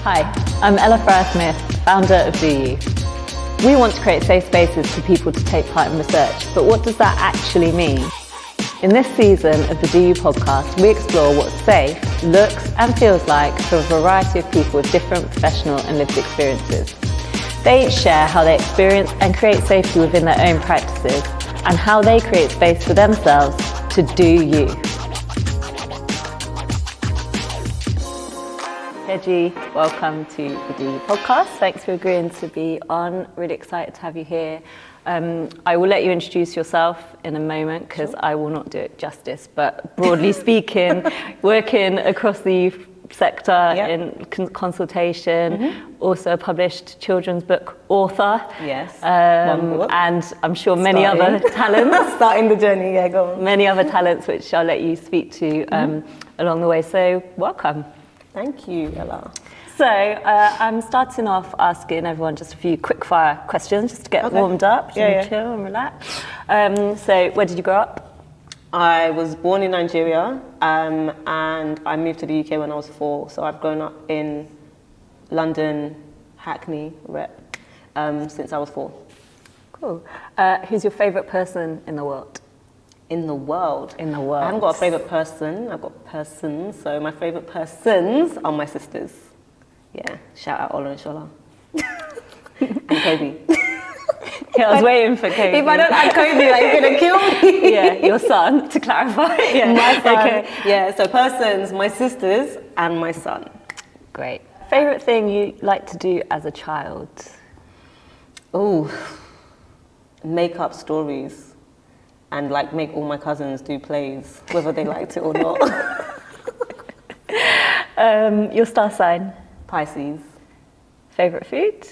Hi, I'm Ella Farrar-Smith, founder of Do You. We want to create safe spaces for people to take part in research, but what does that actually mean? In this season of the Do You podcast, we explore what safe looks and feels like for a variety of people with different professional and lived experiences. They each share how they experience and create safety within their own practices and how they create space for themselves to do you. Keji, welcome to the Do You podcast. Thanks for agreeing to be on. Really excited to have you here. I will let you introduce yourself in a moment because sure. I will not do it justice, but broadly speaking, working across the youth sector in consultation, also a published children's book author. Yes, and I'm sure many other talents. Starting the journey, go on. Many other talents which I'll let you speak to along the way. So welcome. Thank you, Ella. So I'm starting off asking everyone just a few quick fire questions just to get warmed up, chill and relax. So where did you grow up? I was born in Nigeria and I moved to the UK when I was 4. So I've grown up in London, Hackney, rep, since I was 4. Cool. Who's your favourite person in the world? In the world? In the world. I haven't got a favourite person, I've got persons. So my favourite persons are my sisters. Yeah, shout out Ola and Shola. And Kobe. Yeah, I was waiting for Kobe. If I don't add Kobe, like, you're gonna kill me. Yeah, your son, to clarify. Yeah. My son. Okay. Yeah, so persons, my sisters, and my son. Great. Favourite thing you like to do as a child? Oh, make up stories. And like make all my cousins do plays, whether they liked it or not. Your star sign? Pisces. Favourite food?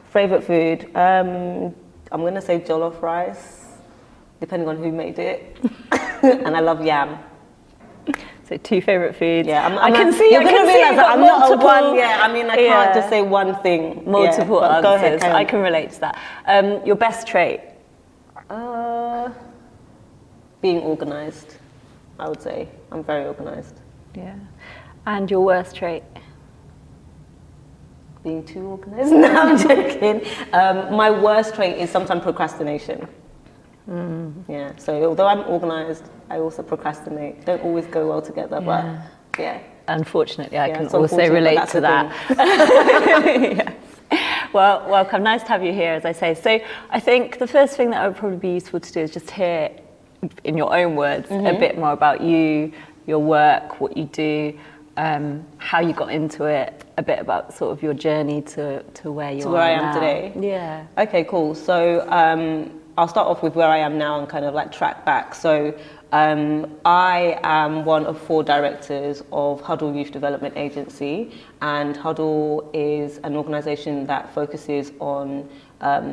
Favourite food? I'm gonna say jollof rice, depending on who made it. And I love yam. So 2 favourite foods. Yeah, I can see. You're gonna realise that I'm not a one. Yeah, I mean, I can't just say one thing. Multiple answers. Go ahead, I can relate to that. Your best trait? Being organised. I would say I'm very organised. Yeah. And your worst trait? Being too organised. No, I'm joking. My worst trait is sometimes procrastination. Yeah, so although I'm organised, I also procrastinate. Don't always go well together, but yeah. Unfortunately, I can also relate to that. Yeah. Well, welcome. Nice to have you here, as I say. So I think the first thing that would probably be useful to do is just hear, in your own words, a bit more about you, your work, what you do, how you got into it, a bit about sort of your journey to where you are now. To where I am today? Yeah. Okay, cool. So I'll start off with where I am now and kind of like track back. So I am one of 4 directors of Hudl Youth Development Agency, and Hudl is an organisation that focuses on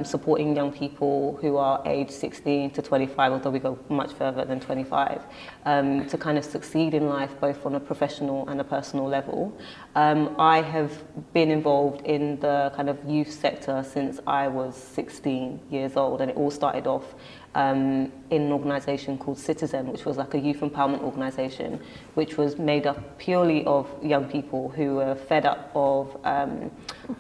supporting young people who are aged 16 to 25, although we go much further than 25, to kind of succeed in life, both on a professional and a personal level. I have been involved in the kind of youth sector since I was 16 years old, and it all started off in an organisation called Citizen, which was like a youth empowerment organisation, which was made up purely of young people who were fed up of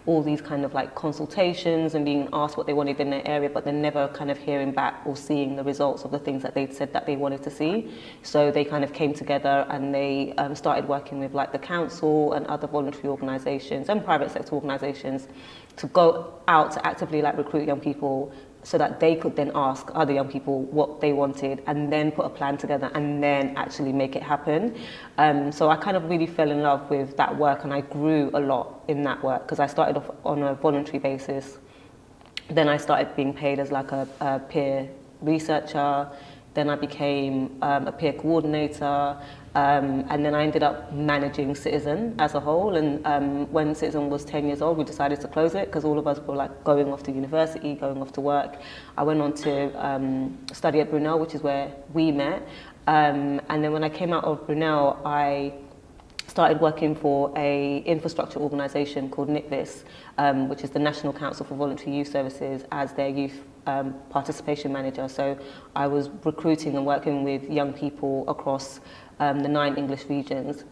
all these kind of like consultations and being asked what they wanted in their area, but then never kind of hearing back or seeing the results of the things that they'd said that they wanted to see. So they kind of came together and they started working with like the council and other voluntary organisations and private sector organisations to go out to actively like recruit young people, so that they could then ask other young people what they wanted and then put a plan together and then actually make it happen. So I kind of really fell in love with that work, and I grew a lot in that work because I started off on a voluntary basis. Then I started being paid as like a peer researcher. Then I became a peer coordinator, and then I ended up managing Citizen as a whole. And when Citizen was 10 years old, we decided to close it because all of us were like going off to university, going off to work. I went on to study at Brunel, which is where we met. And then when I came out of Brunel, I started working for a infrastructure organisation called NICVIS, which is the National Council for Voluntary Youth Services, as their youth participation manager. So I was recruiting and working with young people across the 9 English regions.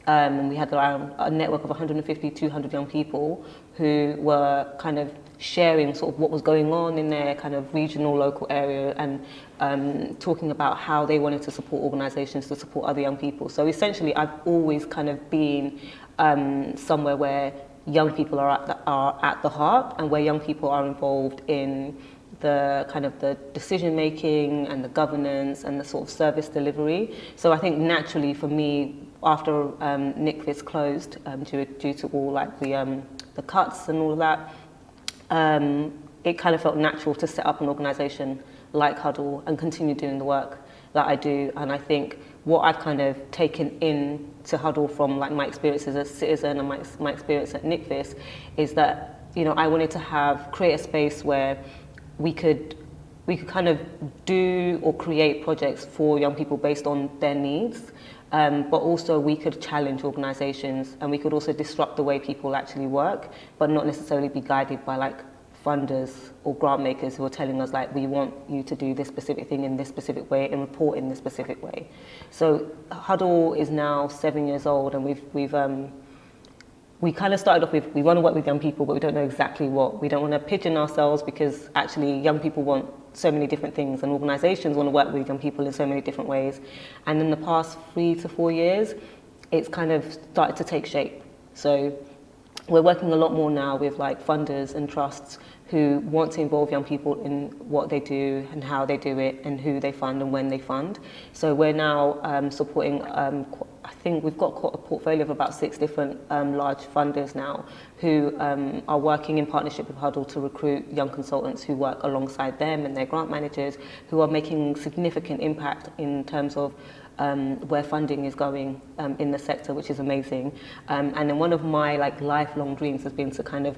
And we had around a network of 150, 200 young people who were kind of sharing sort of what was going on in their kind of regional, local area, and talking about how they wanted to support organisations to support other young people. So essentially, I've always kind of been somewhere where young people are at the heart, and where young people are involved in the kind of the decision making and the governance and the sort of service delivery. So I think naturally for me, after NICFIS closed due to all like the cuts and all of that, it kind of felt natural to set up an organisation like Hudl and continue doing the work that I do. And I think what I've kind of taken in to Hudl from like my experiences as a citizen and my experience at NICFIS is that, you know, I wanted to create a space where we could kind of do or create projects for young people based on their needs, but also we could challenge organisations, and we could also disrupt the way people actually work, but not necessarily be guided by like funders or grant makers who are telling us like, we want you to do this specific thing in this specific way and report in this specific way. So Hudl is now 7 years old, and we kind of started off with, we want to work with young people, but we don't know exactly what. We don't want to pigeon ourselves, because actually young people want so many different things, and organisations want to work with young people in so many different ways. And in the past 3 to 4 years, it's kind of started to take shape. So we're working a lot more now with like funders and trusts who want to involve young people in what they do and how they do it and who they fund and when they fund. So we're now supporting, I think we've got a portfolio of about 6 different large funders now who are working in partnership with Hudl to recruit young consultants who work alongside them and their grant managers, who are making significant impact in terms of where funding is going in the sector, which is amazing. And then one of my like lifelong dreams has been to kind of,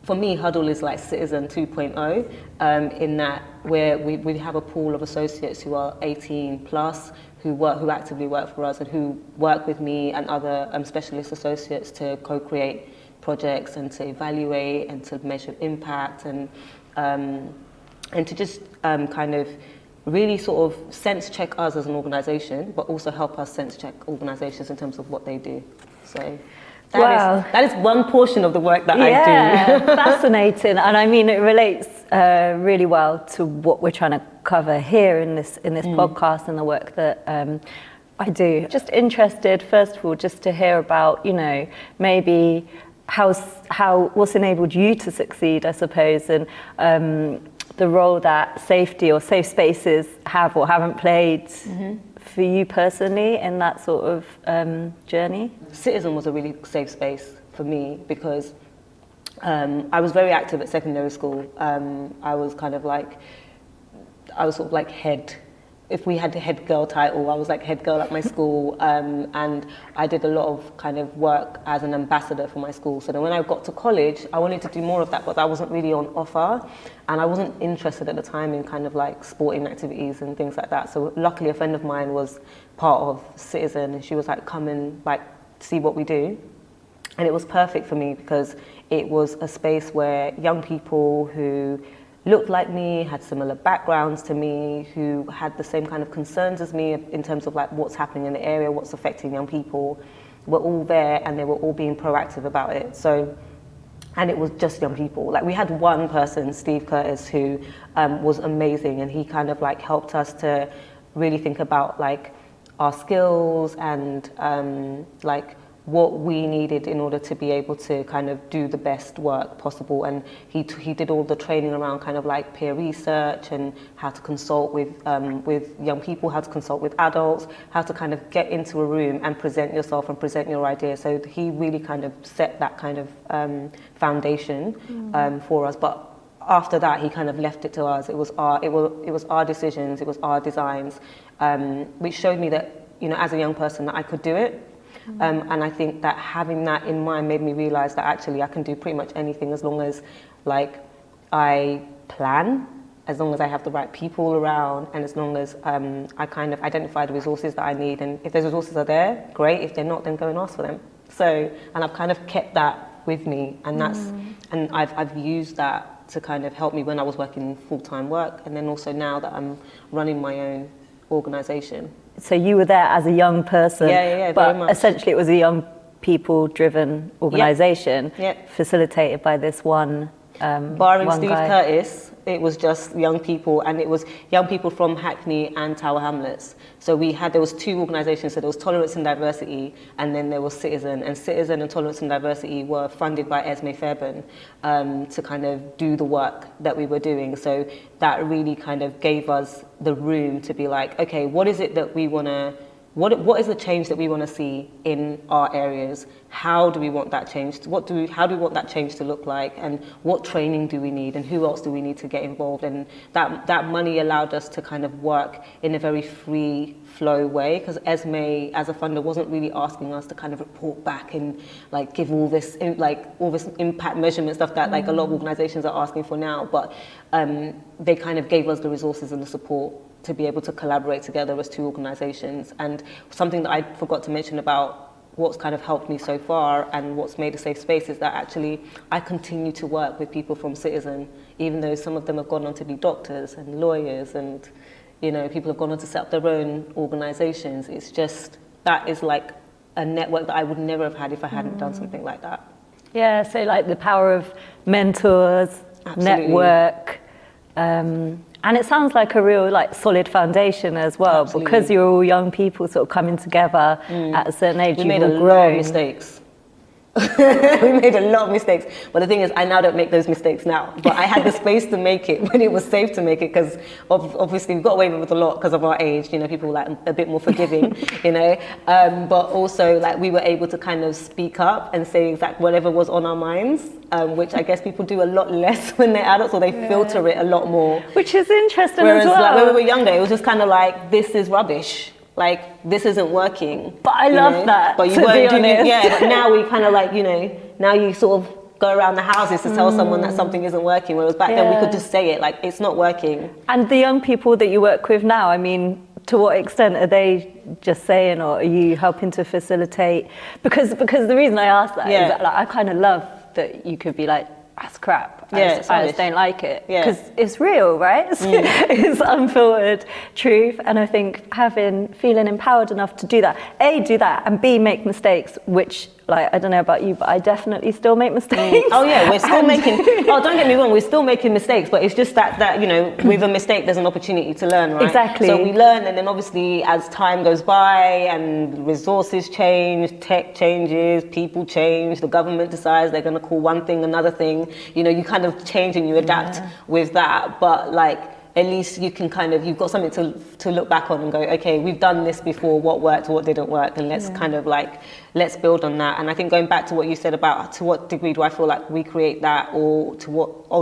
for me, Hudl is like Citizen 2.0, in that we have a pool of associates who are 18 plus, who actively work for us and who work with me and other specialist associates to co-create projects and to evaluate and to measure impact and to just kind of really sort of sense check us as an organisation, but also help us sense check organisations in terms of what they do. So that is one portion of the work that I do. Fascinating. And I mean, it relates really well to what we're trying to cover here in this podcast and the work that I do. Just interested, first of all, just to hear about, you know, maybe what's enabled you to succeed, I suppose, and the role that safety or safe spaces have or haven't played for you personally in that sort of journey? Citizen was a really safe space for me because I was very active at secondary school. I was sort of like head. If we had the head girl title, I was like head girl at my school, and I did a lot of kind of work as an ambassador for my school. So then when I got to college, I wanted to do more of that, but that wasn't really on offer, and I wasn't interested at the time in kind of like sporting activities and things like that. So luckily a friend of mine was part of Citizen, and she was like, come and like see what we do. And it was perfect for me because it was a space where young people who looked like me, had similar backgrounds to me, who had the same kind of concerns as me in terms of like what's happening in the area, what's affecting young people, were all there, and they were all being proactive about it. So, and it was just young people. Like we had one person, Steve Curtis, who was amazing, and he kind of like helped us to really think about like our skills and like what we needed in order to be able to kind of do the best work possible. And he did all the training around kind of like peer research and how to consult with young people, how to consult with adults, how to kind of get into a room and present yourself and present your idea. So he really kind of set that kind of foundation for us. But after that, he kind of left it to us. It was our decisions, it was our designs, which showed me that, you know, as a young person, that I could do it. And I think that having that in mind made me realize that actually I can do pretty much anything as long as like I plan, as long as I have the right people around, and as long as I kind of identify the resources that I need. And if those resources are there, great. If they're not, then go and ask for them. So, and I've kind of kept that with me, and and I've used that to kind of help me when I was working full-time work, and then also now that I'm running my own organisation. So you were there as a young person, Yeah, but very much. essentially it was a young people-driven organisation facilitated by this one Barring one Steve guy. Curtis, it was just young people, and it was young people from Hackney and Tower Hamlets. So there was two organisations, so there was Tolerance and Diversity, and then there was Citizen. And Citizen and Tolerance and Diversity were funded by Esme Fairbairn to kind of do the work that we were doing. So that really kind of gave us the room to be like, okay, what is it that we want to, what is the change that we want to see in our areas? How do we want that change? How do we want that change to look like? And what training do we need? And who else do we need to get involved? And that money allowed us to kind of work in a very free flow way, because Esme, as a funder, wasn't really asking us to kind of report back and like give all this impact measurement stuff that like a lot of organizations are asking for now. But they kind of gave us the resources and the support to be able to collaborate together as two organizations. And something that I forgot to mention about what's kind of helped me so far and what's made a safe space is that actually I continue to work with people from Citizen, even though some of them have gone on to be doctors and lawyers, and people have gone on to set up their own organizations. It's just, that is like a network that I would never have had if I hadn't done something like that. Yeah, so like the power of mentors, Absolutely. network, and it sounds like a real like solid foundation as well. Absolutely. Because you're all young people sort of coming together at a certain age. We made a lot of mistakes. We made a lot of mistakes, but the thing is, I now don't make those mistakes now, but I had the space to make it when it was safe to make it, because obviously we got away with a lot because of our age, people were like a bit more forgiving, but also like we were able to kind of speak up and say exactly whatever was on our minds, which I guess people do a lot less when they're adults, or they filter it a lot more. Which is interesting. Whereas as well. like when we were younger, it was just kind of like, this is rubbish. Like, this isn't working. But I love that, But you to weren't be doing it. honest. Yeah, but now we kind of like, now you sort of go around the houses to tell someone that something isn't working, whereas back then we could just say it, like, it's not working. And the young people that you work with now, I mean, to what extent are they just saying, or are you helping to facilitate? Because the reason I ask that is that, like, I kind of love that you could be like, that's crap. I just don't like it. Because it's real, right? It's unfiltered truth. And I think feeling empowered enough to do that, A, do that, and B, make mistakes, which, like, I don't know about you, but I definitely still make mistakes. Oh yeah, we're still making, don't get me wrong, we're still making mistakes, but it's just that with a mistake, there's an opportunity to learn, right? Exactly. So we learn, and then obviously as time goes by and resources change, tech changes, people change, the government decides they're gonna call one thing another thing, you kind of change and you adapt with that, but like, at least you can you've got something to look back on and go, okay, we've done this before, what worked, what didn't work, and let's build on that. And I think going back to what you said about to what degree do I feel like we create that, or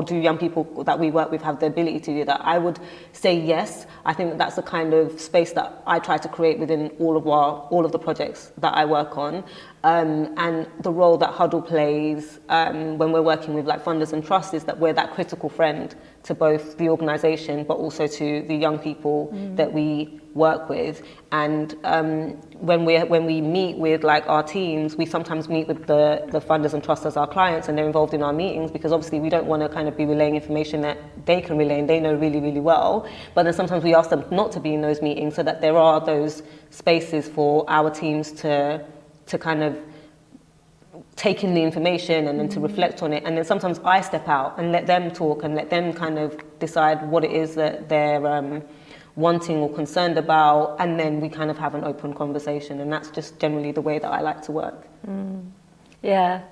do young people that we work with have the ability to do that? I would say yes. I think that's the kind of space that I try to create within all of the projects that I work on. And the role that Hudl plays when we're working with like funders and trusts is that we're that critical friend to both the organisation but also to the young people that we work with. And when we meet with like our teams, we sometimes meet with the funders and trusts as our clients, and they're involved in our meetings, because obviously we don't want to kind of be relaying information that they can relay and they know really, really well. But then sometimes we ask them not to be in those meetings so that there are those spaces for our teams to kind of take in the information and then to reflect on it. And then sometimes I step out and let them talk and let them kind of decide what it is that they're wanting or concerned about, and then we kind of have an open conversation. And that's just generally the way that I like to work. Yeah,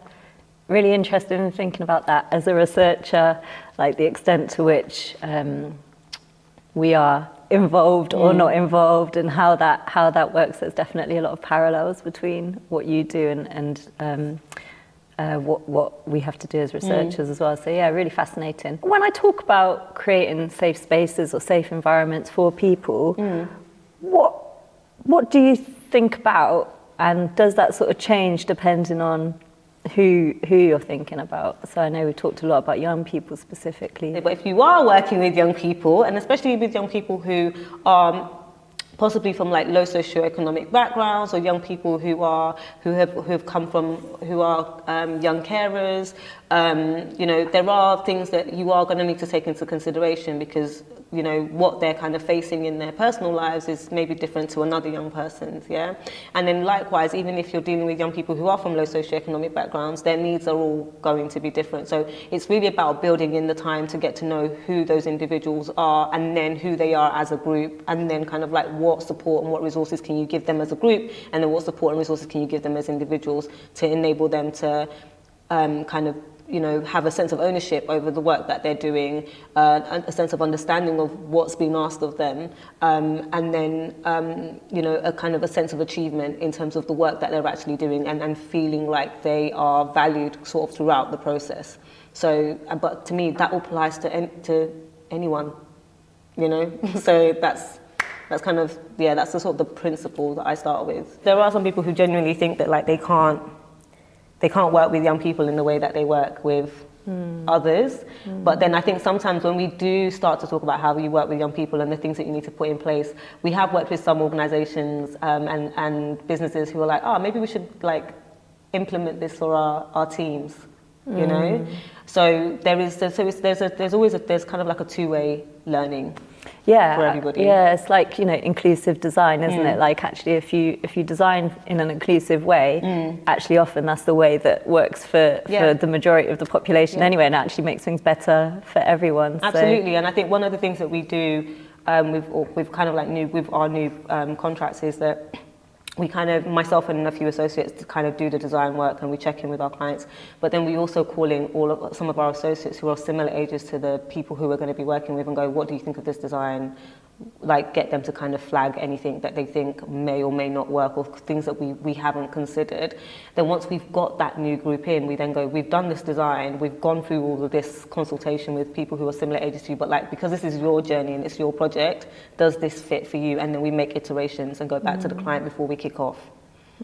really interested in thinking about that as a researcher, like the extent to which we are involved or not involved, and how that works. There's definitely a lot of parallels between what you do and what we have to do as researchers as well. So yeah, really fascinating. When I talk about creating safe spaces or safe environments for people, what do you think about, and does that sort of change depending on who you're thinking about? So I know we talked a lot about young people specifically. But if you are working with young people, and especially with young people who are possibly from like low socioeconomic backgrounds, or young people who are young carers, there are things that you are going to need to take into consideration, because you know, what they're kind of facing in their personal lives is maybe different to another young person's, yeah? And then likewise, even if you're dealing with young people who are from low socioeconomic backgrounds, their needs are all going to be different. So it's really about building in the time to get to know who those individuals are, and then who they are as a group, and then kind of like what support and what resources can you give them as a group, and then what support and resources can you give them as individuals to enable them to kind of, you know, have a sense of ownership over the work that they're doing, a sense of understanding of what's been asked of them, and then, you know, a kind of a sense of achievement in terms of the work that they're actually doing, and feeling like they are valued sort of throughout the process. So, but to me, that applies to anyone, you know. So that's kind of, yeah, that's the sort of the principle that I start with. There are some people who genuinely think that like they can't work with young people in the way that they work with others. But then I think sometimes when we do start to talk about how you work with young people and the things that you need to put in place, we have worked with some organizations and businesses who are like, oh, maybe we should like implement this for our teams, you know? So there's kind of like a two-way learning. Yeah, for everybody. Yeah, it's like, you know, inclusive design, isn't it? Like actually, if you design in an inclusive way, actually often that's the way that works for the majority of the population anyway, and actually makes things better for everyone. Absolutely, and I think one of the things that we do with kind of like with our new contracts is that we kind of, myself and a few associates, kind of do the design work, and we check in with our clients. But then we also call in some of our associates who are similar ages to the people who we're going to be working with and go, what do you think of this design? Like get them to kind of flag anything that they think may or may not work, or things that we haven't considered. Then once we've got that new group in, we then go, we've done this design, we've gone through all of this consultation with people who are similar ages to you, but like, because this is your journey and it's your project, does this fit for you? And then we make iterations and go back to the client before we kick off.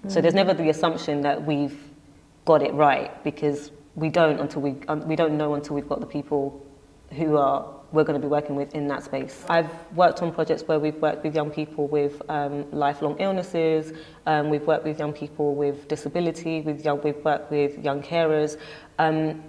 So there's never the assumption that we've got it right, because we don't know until we've got the people who we're going to be working with in that space. I've worked on projects where we've worked with young people with lifelong illnesses, we've worked with young people with disability, we've worked with young carers.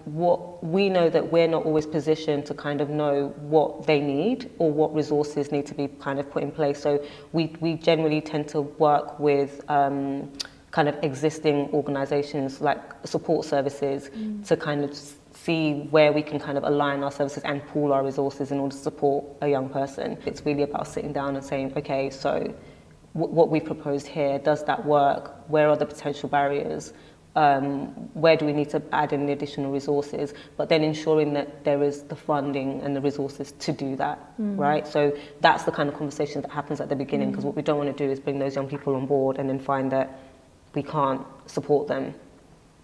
What we know that we're not always positioned to kind of know what they need or what resources need to be kind of put in place. So we generally tend to work with kind of existing organisations like support services to kind of see where we can kind of align our services and pool our resources in order to support a young person. It's really about sitting down and saying, okay, so what we proposed here, does that work? Where are the potential barriers? Where do we need to add in the additional resources? But then ensuring that there is the funding and the resources to do that, right? So that's the kind of conversation that happens at the beginning, because what we don't want to do is bring those young people on board and then find that we can't support them.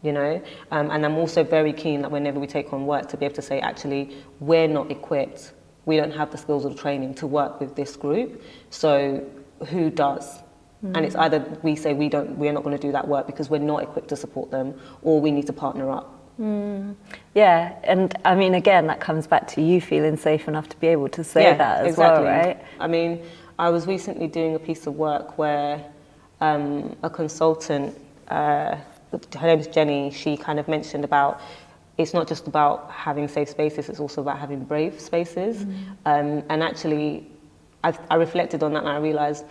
You know, and I'm also very keen that whenever we take on work to be able to say, actually, we're not equipped, we don't have the skills or the training to work with this group, so who does? And it's either we say we're not going to do that work because we're not equipped to support them, or we need to partner up. Yeah, and I mean, again, that comes back to you feeling safe enough to be able to say that as well, right? I mean, I was recently doing a piece of work where a consultant, her name's Jenny, she kind of mentioned about it's not just about having safe spaces, it's also about having brave spaces. And actually, I reflected on that and I realised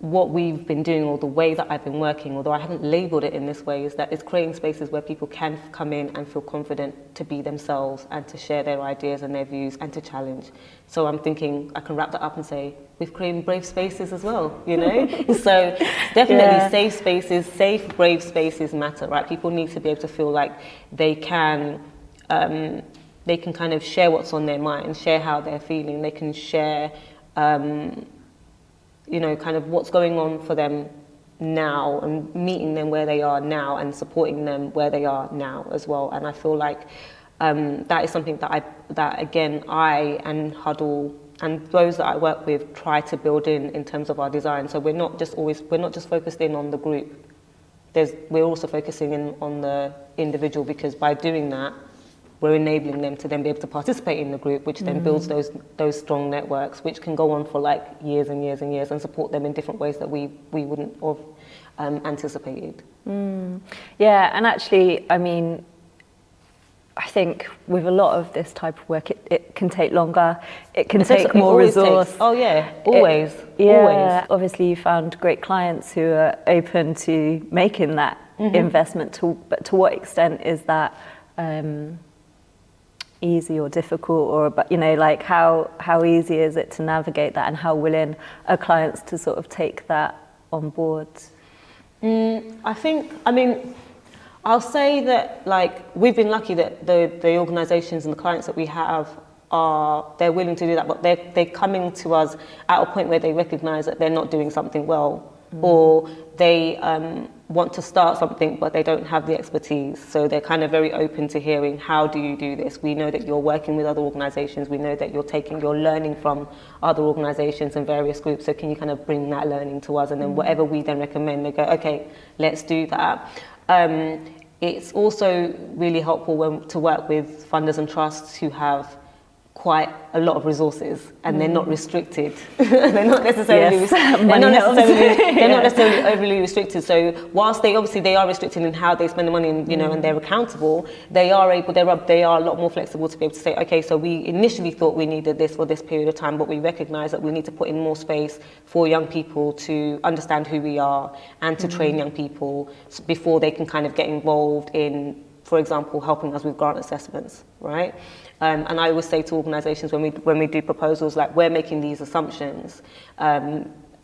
what we've been doing, or the way that I've been working, although I haven't labelled it in this way, is that it's creating spaces where people can come in and feel confident to be themselves and to share their ideas and their views and to challenge. So I'm thinking I can wrap that up and say we've created brave spaces as well, you know? So definitely safe spaces, safe, brave spaces matter, right? People need to be able to feel like they can kind of share what's on their mind, share how they're feeling, they can share you know, kind of what's going on for them now, and meeting them where they are now and supporting them where they are now as well. And I feel like that is something that again, I and Hudl and those that I work with try to build in terms of our design. So we're not just focused in on the group. We're also focusing in on the individual, because by doing that, we're enabling them to then be able to participate in the group, which then builds those strong networks, which can go on for like years and years and years and support them in different ways that we wouldn't have anticipated. Yeah, and actually, I mean, I think with a lot of this type of work, it can take longer. It can take more resource. Always. Obviously, you found great clients who are open to making that investment. But to what extent is that easy or difficult, or like how easy is it to navigate that, and how willing are clients to sort of take that on board? I'll say that, like, we've been lucky that the organisations and the clients that we have they're willing to do that, but they're coming to us at a point where they recognise that they're not doing something well, or they want to start something but they don't have the expertise. So they're kind of very open to hearing, how do you do this? We know that you're working with other organisations. We know that you're learning from other organisations and various groups. So can you kind of bring that learning to us? And then whatever we then recommend, they go, okay, let's do that. It's also really helpful to work with funders and trusts who have quite a lot of resources, and they're not restricted. They're not necessarily they're not necessarily overly restricted. So whilst they are restricted in how they spend the money, and and they're accountable, they are a lot more flexible to be able to say, okay, so we initially thought we needed this for this period of time, but we recognize that we need to put in more space for young people to understand who we are, and to train young people before they can kind of get involved in, for example, helping us with grant assessments, right? And I always say to organisations when we do proposals, like, we're making these assumptions,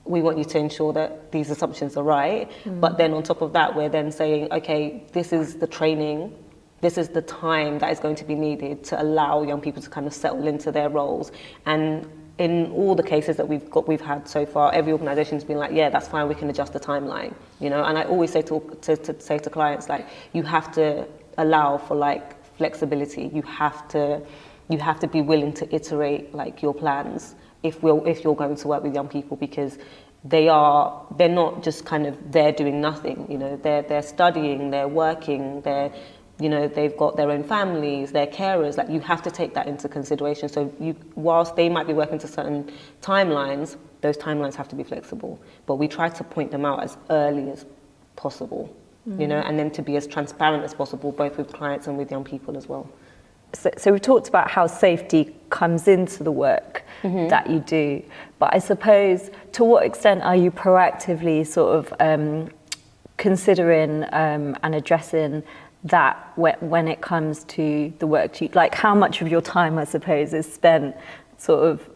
we want you to ensure that these assumptions are right. But then on top of that, we're then saying, okay, this is the training, this is the time that is going to be needed to allow young people to kind of settle into their roles. And in all the cases that we've had so far, every organisation's been like, yeah, that's fine, we can adjust the timeline, And I always say to clients, like, you have to allow for, like, flexibility. You have to be willing to iterate, like, your plans if you're going to work with young people, because they're not just kind of there doing nothing. They're studying, they're working, they've got their own families, they're carers. Like, you have to take that into consideration. So whilst they might be working to certain timelines, those timelines have to be flexible. But we try to point them out as early as possible. And then to be as transparent as possible, both with clients and with young people as well. So we've talked about how safety comes into the work that you do, but I suppose, to what extent are you proactively sort of considering and addressing that when it comes to the work? Like, how much of your time, I suppose, is spent sort of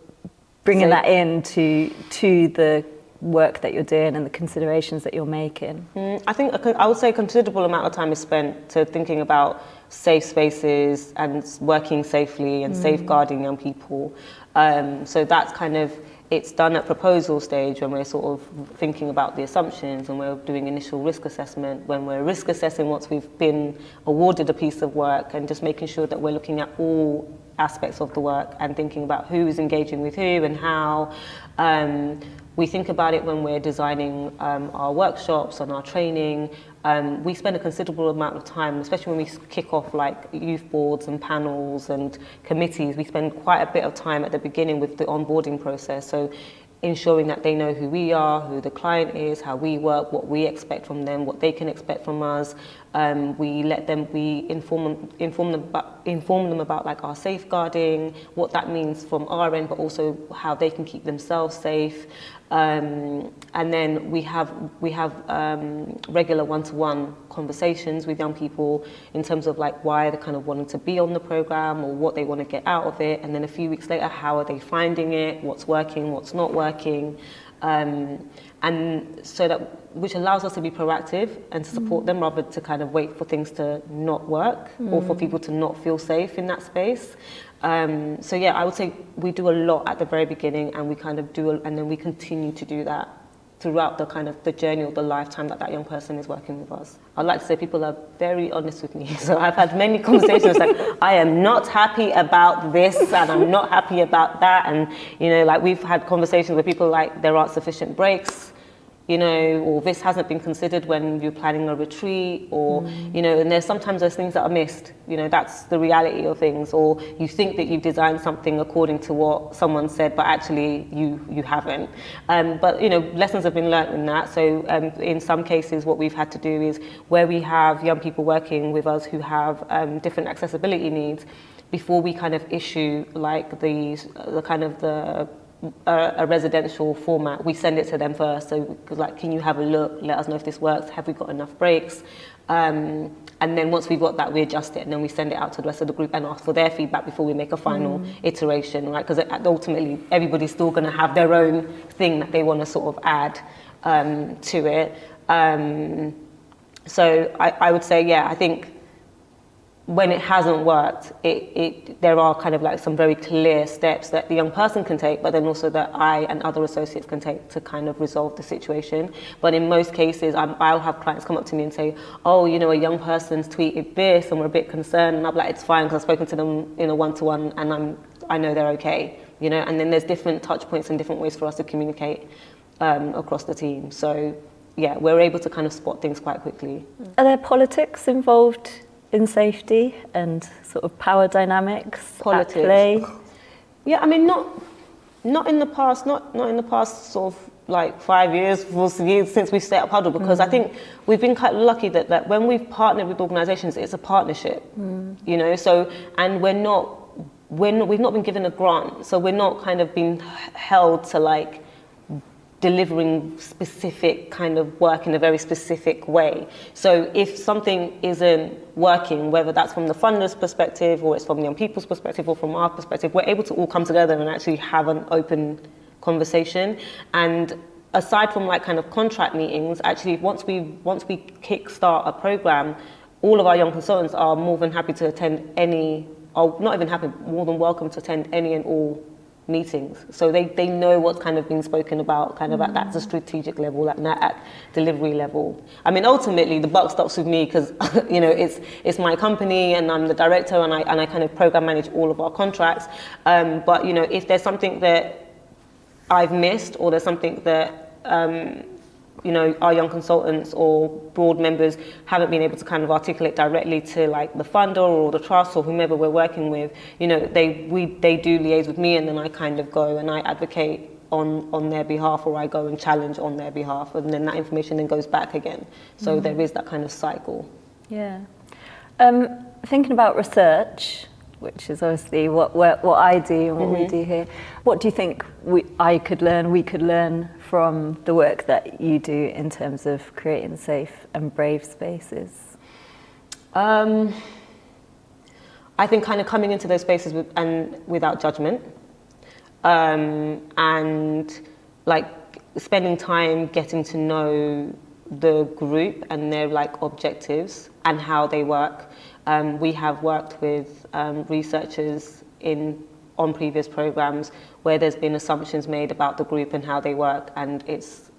bringing that into the work that you're doing and the considerations that you're making? I would say a considerable amount of time is spent to thinking about safe spaces and working safely and safeguarding young people. So that's kind of, it's done at proposal stage, when we're sort of thinking about the assumptions, and we're doing initial risk assessment, when we're risk assessing once we've been awarded a piece of work, and just making sure that we're looking at all aspects of the work and thinking about who is engaging with who and how. We think about it when we're designing our workshops and our training. We spend a considerable amount of time, especially when we kick off, like, youth boards and panels and committees. We spend quite a bit of time at the beginning with the onboarding process. So ensuring that they know who we are, who the client is, how we work, what we expect from them, what they can expect from us. We inform them about, like, our safeguarding, what that means from our end, but also how they can keep themselves safe. And then we have regular one-to-one conversations with young people in terms of, like, why they're kind of wanting to be on the program, or what they want to get out of it. And then a few weeks later, how are they finding it? What's working? What's not working? And so that, which allows us to be proactive and to support them, rather to kind of wait for things to not work or for people to not feel safe in that space. So yeah, I would say we do a lot at the very beginning, and we kind of and then we continue to do that throughout the kind of the journey or the lifetime that young person is working with us. I'd like to say people are very honest with me. So I've had many conversations like, I am not happy about this, and I'm not happy about that. And, like, we've had conversations where people, like, there aren't sufficient breaks. or this hasn't been considered when you're planning a retreat, or, and there's sometimes those things that are missed. That's the reality of things. Or you think that you've designed something according to what someone said, but actually you haven't. But, lessons have been learned in that. So in some cases, what we've had to do is where we have young people working with us who have different accessibility needs, before we kind of issue like a residential format, we send it to them first. So like, can you have a look, let us know if this works, have we got enough breaks? And then once we've got that, we adjust it, and then we send it out to the rest of the group and ask for their feedback before we make a final iteration, right? Because ultimately everybody's still going to have their own thing that they want to sort of add to it. So I would say, I think when it hasn't worked, there are kind of like some very clear steps that the young person can take, but then also that I and other associates can take to kind of resolve the situation. But in most cases, I'll have clients come up to me and say, oh, a young person's tweeted this and we're a bit concerned. And I'm like, it's fine, because I've spoken to them in a one-to-one and I know they're okay, and then there's different touch points and different ways for us to communicate across the team. So we're able to kind of spot things quite quickly. Are there politics involved in safety and sort of power dynamics at play? Yeah, I mean, not in the past sort of like 5 years, 4 years since we set up Hudl, because I think we've been quite lucky that when we've partnered with organisations, it's a partnership, so, and we've not been given a grant, so we're not kind of being held to like delivering specific kind of work in a very specific way. So if something isn't working, whether that's from the funder's perspective or it's from young people's perspective or from our perspective, we're able to all come together and actually have an open conversation. And aside from like kind of contract meetings, actually once we kickstart a program, all of our young consultants are more than happy to attend more than welcome to attend any and all meetings. So they know what's kind of been spoken about kind of at that strategic level, at delivery level. I mean, ultimately the buck stops with me, because it's my company and I'm the director, and I kind of program manage all of our contracts. But if there's something that I've missed, or there's something that our young consultants or board members haven't been able to kind of articulate directly to like the funder or the trust or whomever we're working with, they do liaise with me, and then I kind of go and I advocate on their behalf, or I go and challenge on their behalf, and then that information then goes back again. So there is that kind of cycle. Yeah. Thinking about research, which is obviously what I do and what we do here. What do you think we could learn from the work that you do in terms of creating safe and brave spaces? I think kind of coming into those spaces without judgment, and like spending time getting to know the group and their like objectives and how they work. We have worked with researchers on previous programs where there's been assumptions made about the group and how they work, and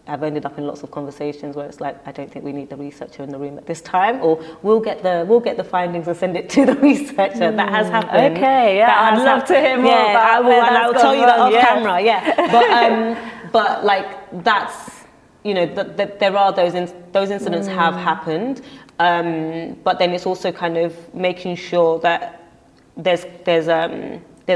I've ended up in lots of conversations where it's like, I don't think we need the researcher in the room at this time, or we'll get the findings and send it to the researcher. That has happened. Okay, I'd love to hear more about that. I will tell you that off camera. But like that's, there are those incidents have happened, but then it's also kind of making sure that there's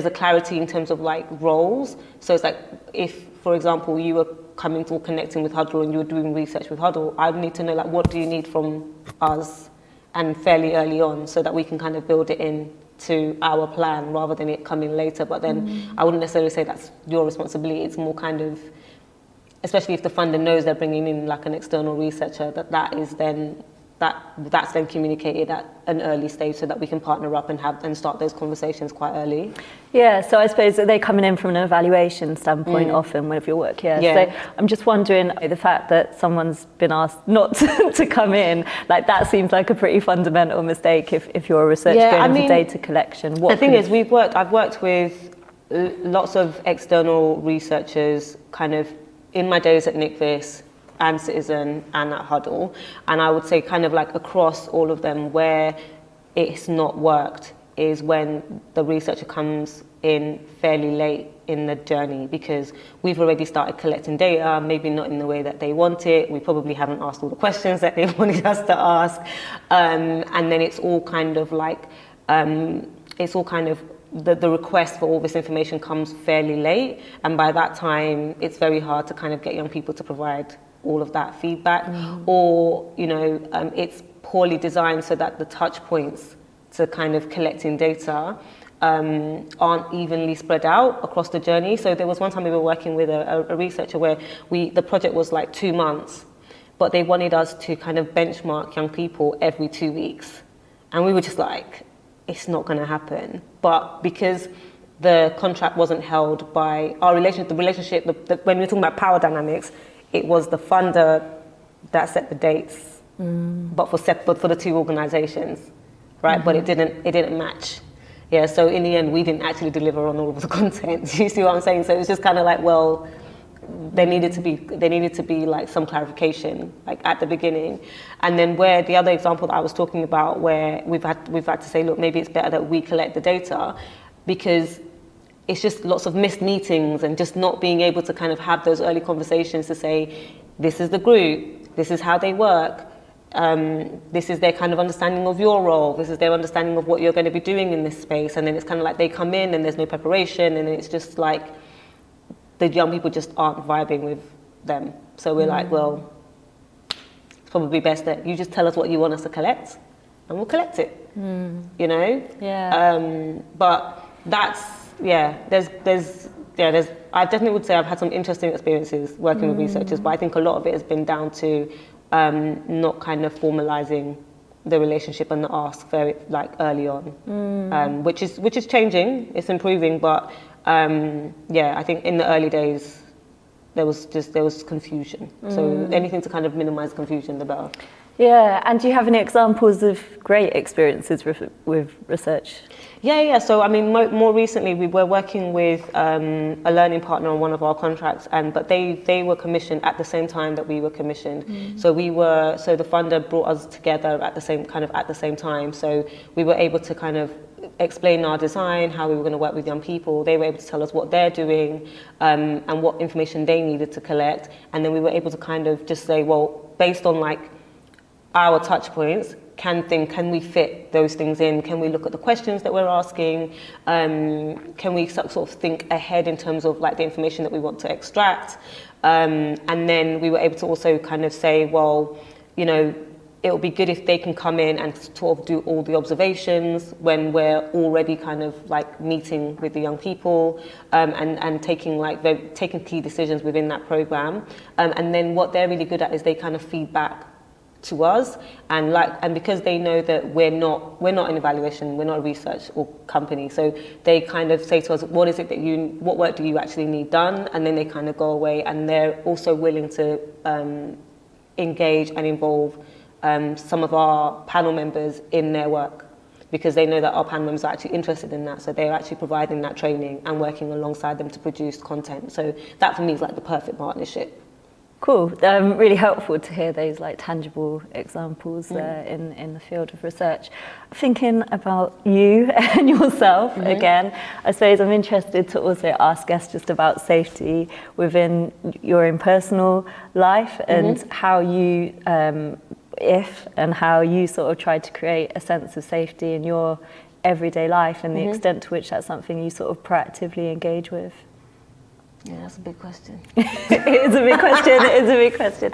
a clarity in terms of like roles. So it's like, if, for example, you were coming to connecting with Hudl and you were doing research with Hudl, I need to know like, what do you need from us, and fairly early on, so that we can kind of build it in to our plan rather than it coming later. But then I wouldn't necessarily say that's your responsibility. It's more kind of, especially if the funder knows they're bringing in like an external researcher, that's then communicated at an early stage, so that we can partner up and start those conversations quite early. Yeah, so I suppose they're coming in from an evaluation standpoint often with your work. So I'm just wondering, the fact that someone's been asked not to come in, like that seems like a pretty fundamental mistake if you're a researcher going into data collection. The thing is, I've worked with lots of external researchers kind of in my days at NICVIS and Citizen and at Hudl, and I would say kind of like across all of them, where it's not worked is when the researcher comes in fairly late in the journey, because we've already started collecting data, maybe not in the way that they want it. We probably haven't asked all the questions that they wanted us to ask. And then it's all kind of like, the request for all this information comes fairly late. And by that time, it's very hard to kind of get young people to provide all of that feedback. Or, it's poorly designed so that the touch points to kind of collecting data aren't evenly spread out across the journey. So there was one time we were working with a researcher where the project was like 2 months, but they wanted us to kind of benchmark young people every 2 weeks. And we were just like, it's not going to happen. But because the contract wasn't held by our relationship, when we were talking about power dynamics, it was the funder that set the dates, but for the two organizations, right? But it didn't match. Yeah, so in the end, we didn't actually deliver on all of the content. You see what I'm saying? So it was just kind of like, well, there needed to be like some clarification, like at the beginning. And then where the other example that I was talking about, where we've had to say, look, maybe it's better that we collect the data, because it's just lots of missed meetings and just not being able to kind of have those early conversations to say, this is the group, this is how they work. This is their kind of understanding of your role, this is their understanding of what you're going to be doing in this space. And then it's kind of like they come in and there's no preparation, and it's just like the young people just aren't vibing with them. So we're like, well, it's probably best that you just tell us what you want us to collect and we'll collect it, but that's, I definitely would say I've had some interesting experiences working with researchers, but I think a lot of it has been down to not kind of formalizing the relationship and the ask very like early on, which is changing. It's improving, but I think in the early days there was confusion. So anything to kind of minimize confusion, the better. Yeah, and do you have any examples of great experiences with research? Yeah. So, I mean, more recently, we were working with a learning partner on one of our contracts, but they were commissioned at the same time that we were commissioned. So the funder brought us together at the same time. So we were able to kind of explain our design, how we were going to work with young people. They were able to tell us what they're doing and what information they needed to collect. And then we were able to kind of just say, well, based on like our touch points, can we fit those things in? Can we look at the questions that we're asking? Can we sort of think ahead in terms of like the information that we want to extract? And then we were able to also kind of say, well, it would be good if they can come in and sort of do all the observations when we're already kind of like meeting with the young people, and taking key decisions within that program. And then what they're really good at is they kind of feed back to us, and because they know that we're not an evaluation, we're not a research or company, so they kind of say to us, what work do you actually need done? And then they kind of go away, and they're also willing to engage and involve some of our panel members in their work, because they know that our panel members are actually interested in that, so they're actually providing that training and working alongside them to produce content. So that for me is like the perfect partnership. Cool. Really helpful to hear those like tangible examples in the field of research. Thinking about you and yourself again, I suppose I'm interested to also ask guests just about safety within your own personal life and how you, how you sort of try to create a sense of safety in your everyday life and the extent to which that's something you sort of proactively engage with. Yeah, that's a big question. It is a big question.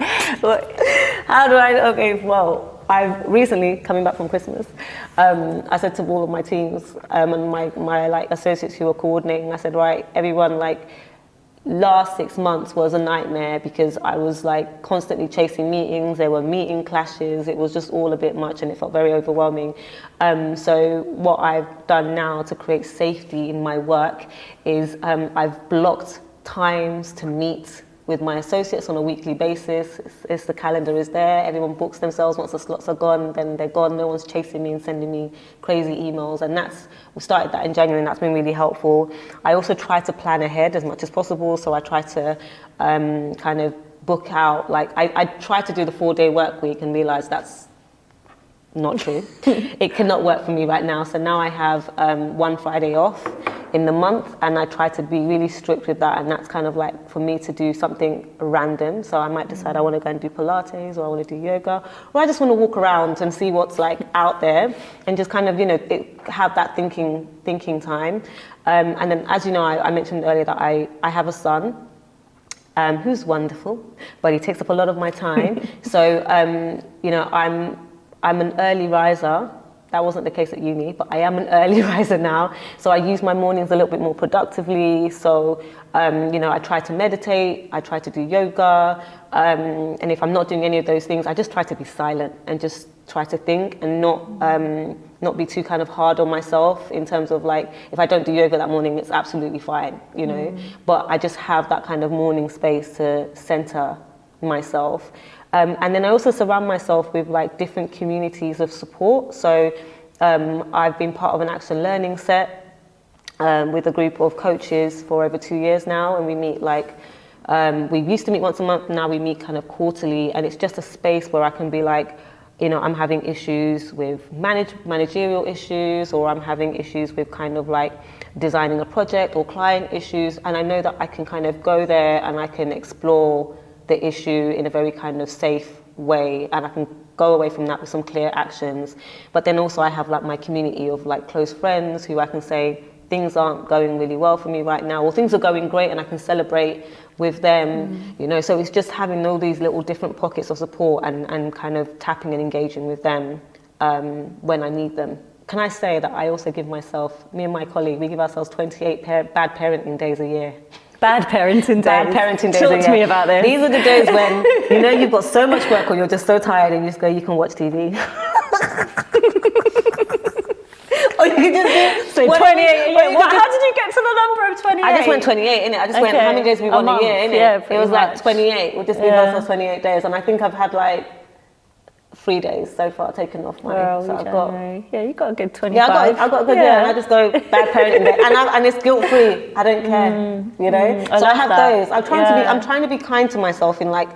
How do I? Okay, well, I've recently, coming back from Christmas, I said to all of my teams and my like associates who were coordinating, I said, right, everyone, like, last 6 months was a nightmare because I was like constantly chasing meetings. There were meeting clashes. It was just all a bit much and it felt very overwhelming. So what I've done now to create safety in my work is I've blocked times to meet with my associates on a weekly basis. The calendar is there. Everyone books themselves. Once the slots are gone, then they're gone. No one's chasing me and sending me crazy emails. And we started that in January, and that's been really helpful. I also try to plan ahead as much as possible. So I try to kind of book out, like I try to do the 4-day work week and realize that's not true. It cannot work for me right now. So now I have one Friday off in the month, and I try to be really strict with that, and that's kind of like for me to do something random. So I might decide I want to go and do Pilates, or I want to do yoga, or I just want to walk around and see what's like out there, and just kind of, you know, have that thinking time. And then, as you know, I mentioned earlier that I have a son who's wonderful, but he takes up a lot of my time. So you know, I'm an early riser. That wasn't the case at uni, but I am an early riser now. So I use my mornings a little bit more productively. So, you know, I try to meditate, I try to do yoga. And if I'm not doing any of those things, I just try to be silent and just try to think and not be too kind of hard on myself in terms of like, if I don't do yoga that morning, it's absolutely fine, you know. But I just have that kind of morning space to center myself. And then I also surround myself with like different communities of support. So I've been part of an action learning set with a group of coaches for over 2 years now, and we meet like, we used to meet once a month, now we meet kind of quarterly, and it's just a space where I can be like, you know, I'm having issues with managerial issues, or I'm having issues with kind of like designing a project or client issues, and I know that I can kind of go there and I can explore the issue in a very kind of safe way, and I can go away from that with some clear actions. But then also I have like my community of like close friends who I can say things aren't going really well for me right now, or things are going great, and I can celebrate with them, you know. So it's just having all these little different pockets of support and kind of tapping and engaging with them when I need them. Can I say that I also give myself, me and my colleague, we give ourselves 28 bad parenting days a year. Bad parenting days. Bad parenting days. Talk to me about this. These are the days when, you know, you've got so much work or you're just so tired and you just go, you can watch TV. Or you can just do... So 28 a year. How did you get to the number of 28? I just went 28, innit? I just went, how many days we got a year, innit? Yeah, it was much. like 28. We'll just give ourselves 28 days. And I think I've had like 3 days so far taken off mine. So I've got... Yeah, you got a good 25. Yeah, I got a good year, and I just go bad parenting day, and it's guilt free. I don't care, you know. So I have those. I'm trying to be kind to myself in like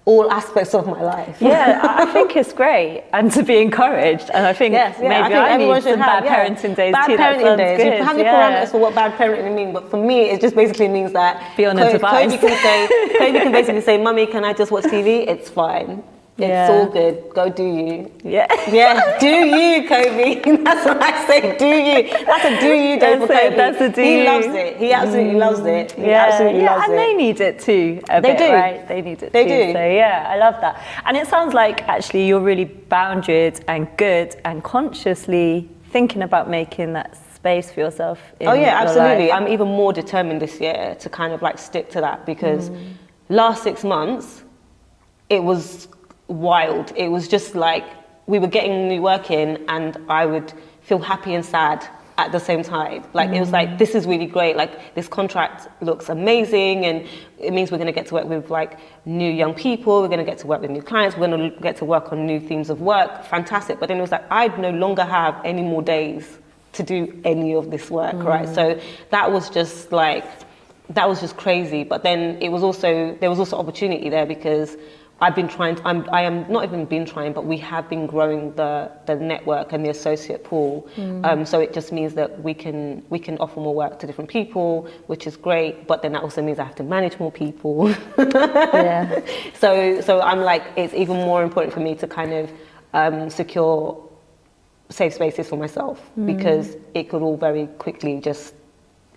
all aspects of my life. Yeah, I think it's great, and to be encouraged. And I think maybe I need some bad parenting days bad too. Parenting days. You have your parameters for what bad parenting means, but for me, it just basically means that be on a device. Kobe can basically say, "Mummy, can I just watch TV?" It's fine. It's all good. Go do you. Yeah. Yeah. Do you, Kobe? That's what I say. Do you? That's a do you day for Kobe. That's a do He you. loves it. He absolutely loves it. He absolutely loves it. And they need it too. They do. Right? They need it they too. Do. So yeah, I love that. And it sounds like actually you're really boundaried and good and consciously thinking about making that space for yourself. Oh yeah, absolutely. Life. I'm even more determined this year to kind of like stick to that, because last 6 months it was wild. It was just like we were getting new work in and I would feel happy and sad at the same time. Like it was like, this is really great, like this contract looks amazing, and it means we're going to get to work with like new young people, we're going to get to work with new clients, we're going to get to work on new themes of work. Fantastic. But then it was like I no longer have any more days to do any of this work, right? So that was just crazy. But then there was also opportunity there, because I've been trying, I am not even been trying, but we have been growing the network and the associate pool. So it just means that we can offer more work to different people, which is great. But then that also means I have to manage more people. Yeah. So I'm like, it's even more important for me to kind of secure safe spaces for myself, because it could all very quickly just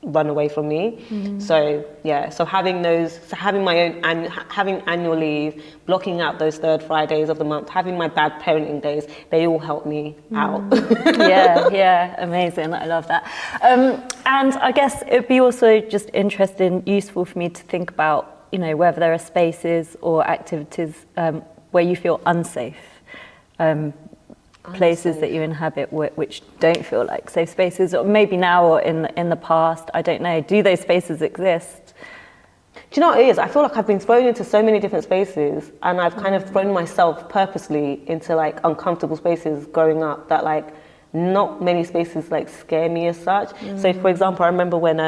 run away from me. So yeah, so having my own and having annual leave, blocking out those third Fridays of the month, having my bad parenting days, they all help me out. yeah, amazing. I love that. And I guess it'd be also just interesting, useful for me to think about, you know, whether there are spaces or activities where you feel unsafe. Places that you inhabit which don't feel like safe spaces, or maybe now or in the past, I don't know. Do those spaces exist? Do you know what it is? I feel like I've been thrown into so many different spaces, and I've kind of thrown myself purposely into like uncomfortable spaces growing up, that like not many spaces like scare me as such. So for example, I remember when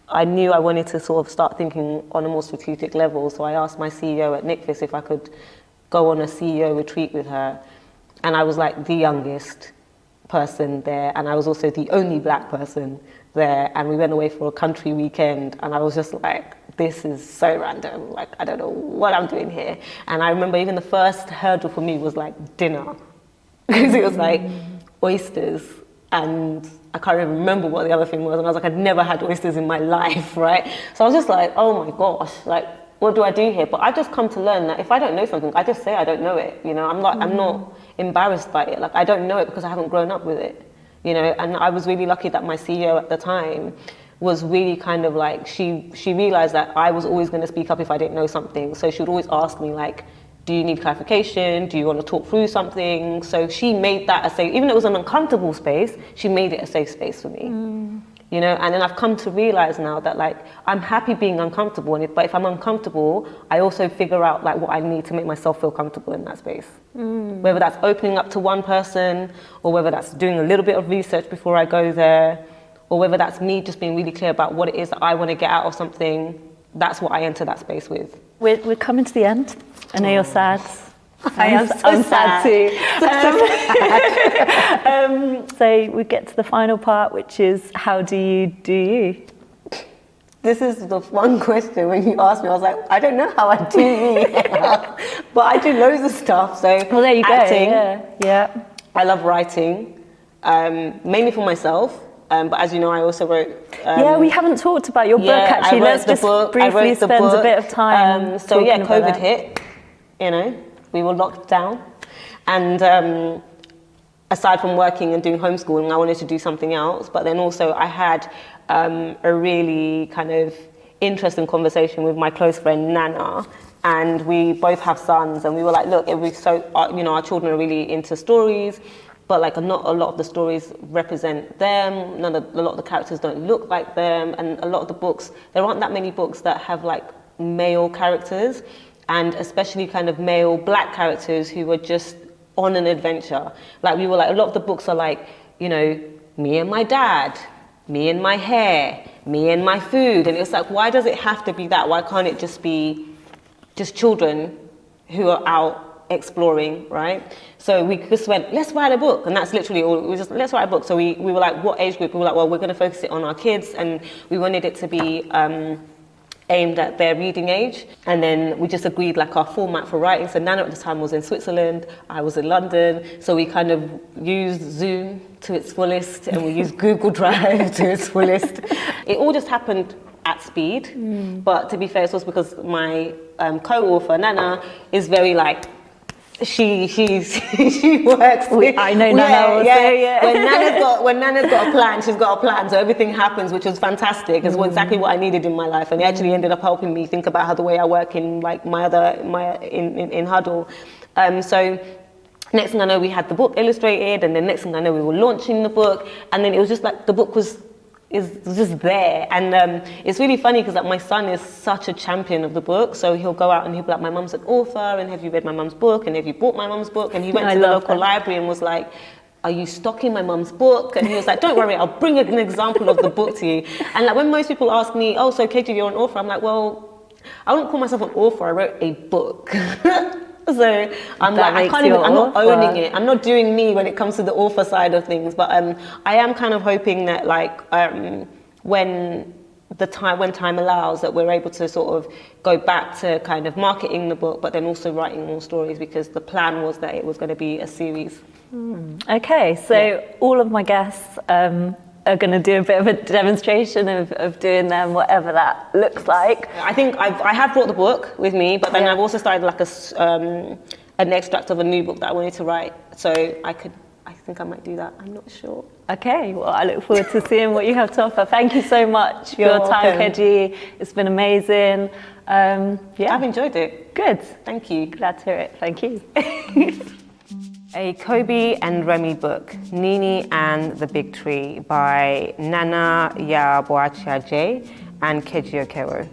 I knew I wanted to sort of start thinking on a more strategic level, so I asked my CEO at NICFIS if I could go on a CEO retreat with her. and I was like the youngest person there, and I was also the only black person there, and we went away for a country weekend, and I was just like, this is so random, like I don't know what I'm doing here. And I remember even the first hurdle for me was like dinner, because it was like oysters, and I can't even remember what the other thing was, and I was like, I'd never had oysters in my life, right? So I was just like, oh my gosh, like what do I do here? But I've just come to learn that if I don't know something, I just say I don't know it, you know. I'm not embarrassed by it, like I don't know it because I haven't grown up with it, you know. And I was really lucky that my CEO at the time was really kind of like, she realized that I was always going to speak up if I didn't know something. So she would always ask me like, do you need clarification? Do you want to talk through something? So she made that a safe, even though it was an uncomfortable space, she made it a safe space for me. You know, and then I've come to realize now that like, I'm happy being uncomfortable, but if I'm uncomfortable, I also figure out like what I need to make myself feel comfortable in that space. Whether that's opening up to one person, or whether that's doing a little bit of research before I go there, or whether that's me just being really clear about what it is that I want to get out of something, that's what I enter that space with. We're coming to the end. I know you're sad. I am so I'm sad sad. too. So we get to the final part, which is, how do you do you? This is the one question when you asked me, I was like, I don't know how I do me. But I do loads of stuff. So Well, there you acting, go. Yeah. I love writing, mainly for myself. But as you know, I also wrote. Yeah, we haven't talked about your book actually. Let's just briefly spend a bit of time. So yeah, talking about COVID hit. You know, we were locked down, and aside from working and doing homeschooling, I wanted to do something else. But then also, I had a really kind of interesting conversation with my close friend Nana. And we both have sons, and we were like, look, you know, our children are really into stories, but like not a lot of the stories represent them. A lot of the characters don't look like them, and a lot of the books, there aren't that many books that have like male characters, and especially kind of male black characters who are just on an adventure. Like we were like, a lot of the books are like, you know, me and my dad, me and my hair, me and my food, and it's like, why does it have to be that? Why can't it just be just children who are out exploring, right? So we just went, let's write a book, and that's literally all. We just, let's write a book. So we were like, what age group? We were like, well, we're going to focus it on our kids, and we wanted it to be aimed at their reading age. And then we just agreed like our format for writing. So Nana at the time was in Switzerland, I was in London, so we kind of used Zoom to its fullest, and we used Google Drive to its fullest. It all just happened at speed, but to be fair, it's also because my co-author Nana is very like, she works. I know Nana. Yeah. When Nana's got a plan, she's got a plan. So everything happens, which was fantastic. It's exactly what I needed in my life, and it actually ended up helping me think about how the way I work in like in Hudl. So next thing I know, we had the book illustrated, and then next thing I know, we were launching the book, and then it was just like the book was just there. And it's really funny because like my son is such a champion of the book, so he'll go out and he'll be like, my mum's an author, and have you read my mum's book, and have you bought my mum's book? And he went to the local library and was like, are you stocking my mum's book? And he was like, don't worry, I'll bring an example of the book to you. And like when most people ask me, oh, so Keji, you're an author, I'm like, well, I wouldn't call myself an author, I wrote a book. So I'm like, I'm not owning it. I'm not doing me when it comes to the author side of things. But I am kind of hoping that like when time allows, that we're able to sort of go back to kind of marketing the book, but then also writing more stories, because the plan was that it was going to be a series. Okay, so all of my guests are going to do a bit of a demonstration of doing them, whatever that looks like. I think I have brought the book with me, but then I've also started like an extract of a new book that I wanted to write. So I think I might do that. I'm not sure. Okay, well, I look forward to seeing what you have to offer. Thank you so much for your time, Keji. It's been amazing. I've enjoyed it. Good. Thank you. Glad to hear it. Thank you. A Kobe and Remy book, Nini and the Big Tree, by Nana Yaboachiaje and Keji Okeowo.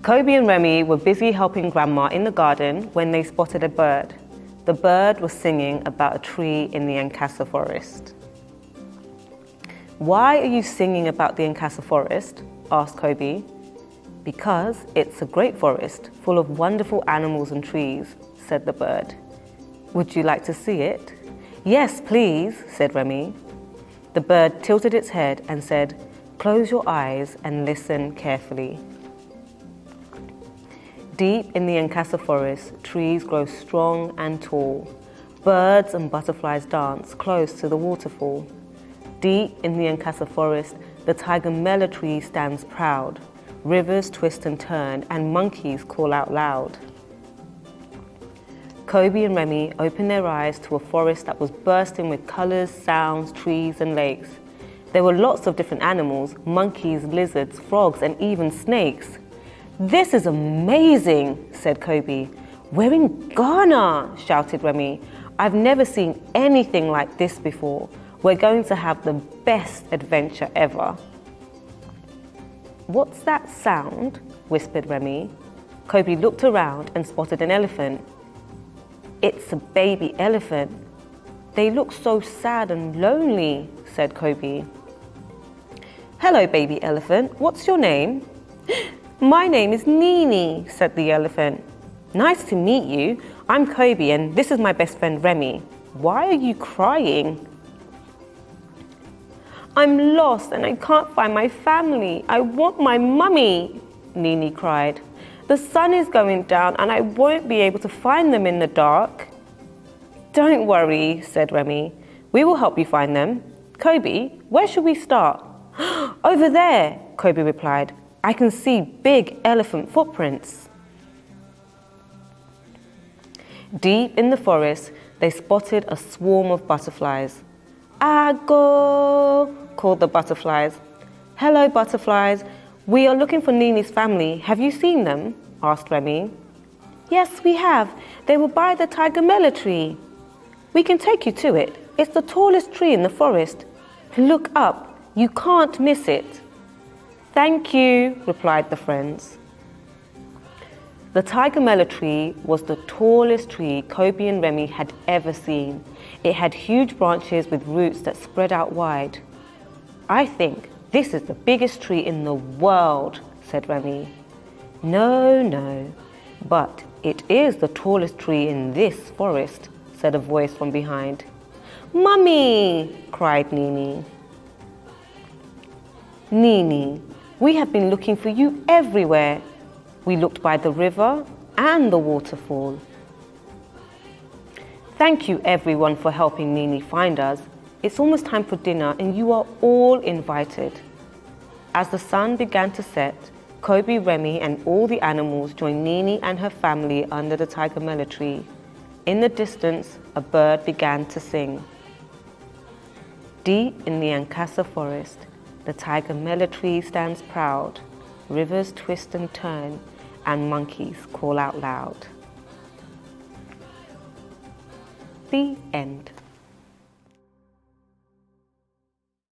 Kobe and Remy were busy helping Grandma in the garden when they spotted a bird. The bird was singing about a tree in the Ankasa forest. "Why are you singing about the Ankasa forest?" asked Kobe. Because it's a great forest full of wonderful animals and trees, said the bird. Would you like to see it? Yes, please, said Remy. The bird tilted its head and said, close your eyes and listen carefully. Deep in the Ancassa forest, trees grow strong and tall. Birds and butterflies dance close to the waterfall. Deep in the Ancassa forest, the tiger tree stands proud. Rivers twist and turn, and monkeys call out loud. Kobe and Remy opened their eyes to a forest that was bursting with colors, sounds, trees, and lakes. There were lots of different animals, monkeys, lizards, frogs, and even snakes. This is amazing, said Kobe. We're in Ghana, shouted Remy. I've never seen anything like this before. We're going to have the best adventure ever. What's that sound? Whispered Remy. Kobe looked around and spotted an elephant. It's a baby elephant. They look so sad and lonely, said Kobe. Hello, baby elephant. What's your name? My name is Nini, said the elephant. Nice to meet you. I'm Kobe and this is my best friend Remy. Why are you crying? I'm lost and I can't find my family. I want my mummy, Nini cried. The sun is going down and I won't be able to find them in the dark. Don't worry, said Remy. We will help you find them. Kobe, where should we start? Over there, Kobe replied. I can see big elephant footprints. Deep in the forest, they spotted a swarm of butterflies. Ago, called the butterflies. Hello, butterflies. We are looking for Nini's family. Have you seen them? Asked Remy. Yes, we have. They were by the tiger tree. We can take you to it. It's the tallest tree in the forest. Look up. You can't miss it. Thank you, replied the friends. The tiger tree was the tallest tree Kobe and Remy had ever seen. It had huge branches with roots that spread out wide. I think this is the biggest tree in the world, said Remy. No, but it is the tallest tree in this forest, said a voice from behind. Mummy, cried Nini. Nini, we have been looking for you everywhere. We looked by the river and the waterfall. Thank you everyone for helping Nini find us. It's almost time for dinner and you are all invited. As the sun began to set, Kobe, Remy and all the animals joined Nini and her family under the tiger tree. In the distance, a bird began to sing. Deep in the Ancassa forest, the tiger tree stands proud. Rivers twist and turn, and monkeys call out loud. The end.